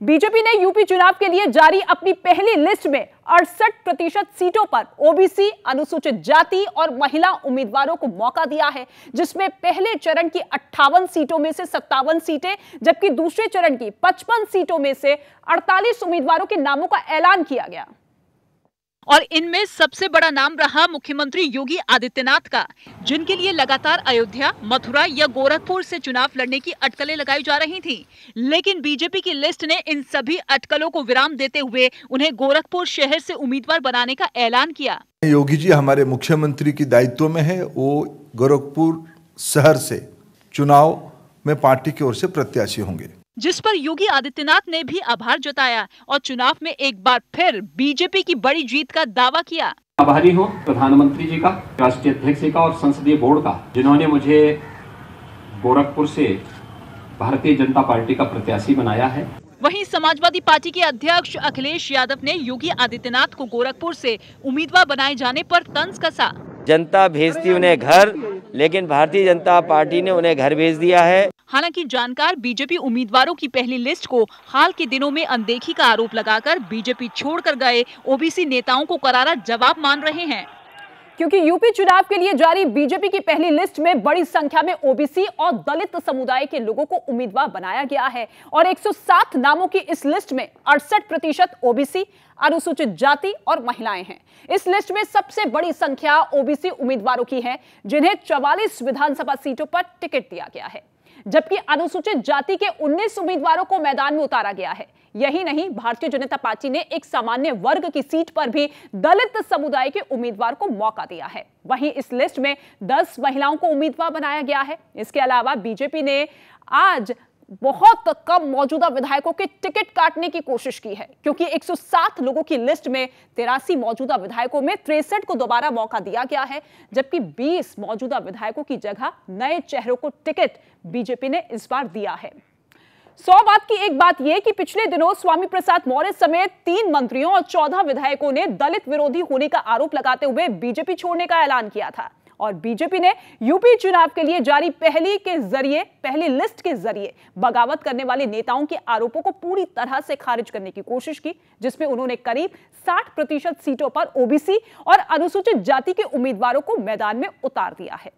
BJP ने UP चुनाव के लिए जारी अपनी पहली लिस्ट में 68% सीटों पर ओबीसी, अनुसूचित जाति और महिला उम्मीदवारों को मौका दिया है, जिसमें पहले चरण की 58 सीटों में से 57 सीटें, जबकि दूसरे चरण की 55 सीटों में से 48 उम्मीदवारों के नामों का ऐलान किया गया। और इनमें सबसे बड़ा नाम रहा मुख्यमंत्री योगी आदित्यनाथ का, जिनके लिए लगातार अयोध्या, मथुरा या गोरखपुर से चुनाव लड़ने की अटकलें लगाई जा रही थीं। लेकिन बीजेपी की लिस्ट ने इन सभी अटकलों को विराम देते हुए उन्हें गोरखपुर शहर से उम्मीदवार बनाने का ऐलान किया। योगी जी हमारे मुख्यमंत्री की दायित्व में है, वो गोरखपुर शहर से चुनाव में पार्टी की ओर से प्रत्याशी होंगे, जिस पर योगी आदित्यनाथ ने भी आभार जताया और चुनाव में एक बार फिर बीजेपी की बड़ी जीत का दावा किया। आभारी हूँ प्रधानमंत्री जी का, राष्ट्रीय अध्यक्ष जी का और संसदीय बोर्ड का, जिन्होंने मुझे गोरखपुर से भारतीय जनता पार्टी का प्रत्याशी बनाया है। वहीं समाजवादी पार्टी के अध्यक्ष अखिलेश यादव ने योगी आदित्यनाथ को गोरखपुर से उम्मीदवार बनाए जाने पर तंज कसा। जनता भेजती उन्हें घर, लेकिन भारतीय जनता पार्टी ने उन्हें घर भेज दिया है। हालांकि जानकार बीजेपी उम्मीदवारों की पहली लिस्ट को हाल के दिनों में अनदेखी का आरोप लगाकर बीजेपी छोड़कर गए ओबीसी नेताओं को करारा जवाब मान रहे हैं, क्योंकि यूपी चुनाव के लिए जारी बीजेपी की पहली लिस्ट में बड़ी संख्या में ओबीसी और दलित समुदाय के लोगों को उम्मीदवार बनाया गया है और 107 नामों की इस लिस्ट में 68% ओबीसी, अनुसूचित जाति और महिलाएं हैं। इस लिस्ट में सबसे बड़ी संख्या ओबीसी उम्मीदवारों की है, जिन्हें 44 विधानसभा सीटों पर टिकट दिया गया है, जबकि अनुसूचित जाति के 19 उम्मीदवारों को मैदान में उतारा गया है। यही नहीं, भारतीय जनता पार्टी ने एक सामान्य वर्ग की सीट पर भी दलित समुदाय के उम्मीदवार को मौका दिया है। वहीं इस लिस्ट में 10 महिलाओं को उम्मीदवार बनाया गया है। इसके अलावा बीजेपी ने आज बहुत कम मौजूदा विधायकों के टिकट काटने की कोशिश की है, क्योंकि 107 लोगों की लिस्ट में 83 मौजूदा विधायकों में 63 को दोबारा मौका दिया गया है, जबकि 20 मौजूदा विधायकों की जगह नए चेहरों को टिकट बीजेपी ने इस बार दिया है। 100 बात की एक बात यह कि पिछले दिनों स्वामी प्रसाद मौर्य समेत 3 मंत्रियों और 14 विधायकों ने दलित विरोधी होने का आरोप लगाते हुए बीजेपी छोड़ने का ऐलान किया था और बीजेपी ने यूपी चुनाव के लिए जारी पहली लिस्ट के जरिए बगावत करने वाले नेताओं के आरोपों को पूरी तरह से खारिज करने की कोशिश की, जिसमें उन्होंने करीब 60% सीटों पर ओबीसी और अनुसूचित जाति के उम्मीदवारों को मैदान में उतार दिया है।